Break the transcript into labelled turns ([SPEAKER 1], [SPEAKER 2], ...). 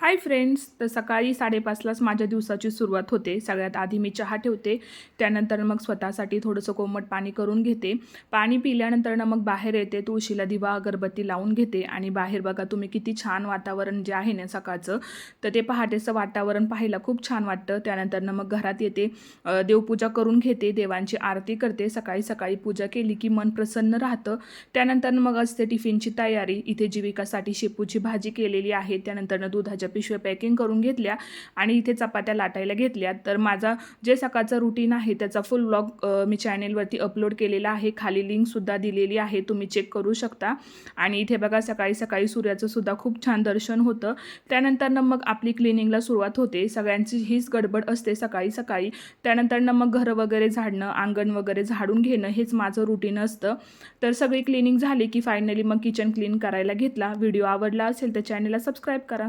[SPEAKER 1] Hi friends, तर सकाळी 5:30लाच माझ्या दिवसाची सुरुवात होते. सगळ्यात आधी मी चहा ठेवते, त्यानंतर मग स्वतःसाठी थोडंसं कोमट पाणी करून घेते. पाणी पिल्यानंतर मग बाहेर येते, तुळशीला दिवा अगरबत्ती लावून घेते आणि बाहेर बघा तुम्ही किती छान वातावरण जे आहे ना सकाळचं, तर ते पहाटेचं वातावरण पाहायला खूप छान वाटतं. त्यानंतर मग घरात येते, देवपूजा करून घेते, देवांची आरती करते. सकाळी सकाळी पूजा केली की मन प्रसन्न राहतं. त्यानंतर मग असते टिफिनची तयारी. इथे जीविकासाठी शेपूची भाजी केलेली आहे. त्यानंतर दुधाच्या पिशव्या पॅकिंग करून घेतल्या आणि इथे चपात्या लाटायला घेतल्या. तर माझा जे सकाळचं रुटीन आहे त्याचा फुल व्लॉग मी चॅनेलवरती अपलोड केलेला आहे. खाली लिंकसुद्धा दिलेली आहे, तुम्ही चेक करू शकता. आणि इथे बघा सकाळी सकाळी सूर्याचं सुद्धा खूप छान दर्शन होतं. त्यानंतर मग आपली क्लिनिंगला सुरुवात होते. सगळ्यांची हीच गडबड असते सकाळी सकाळी. त्यानंतर मग घरं वगैरे झाडणं, अंगण वगैरे झाडून घेणं हेच माझं रुटीन असतं. तर सगळी क्लिनिंग झाली की फायनली मग किचन क्लीन करायला घेतला. व्हिडिओ आवडला असेल तर चॅनेलला सबस्क्राईब करा.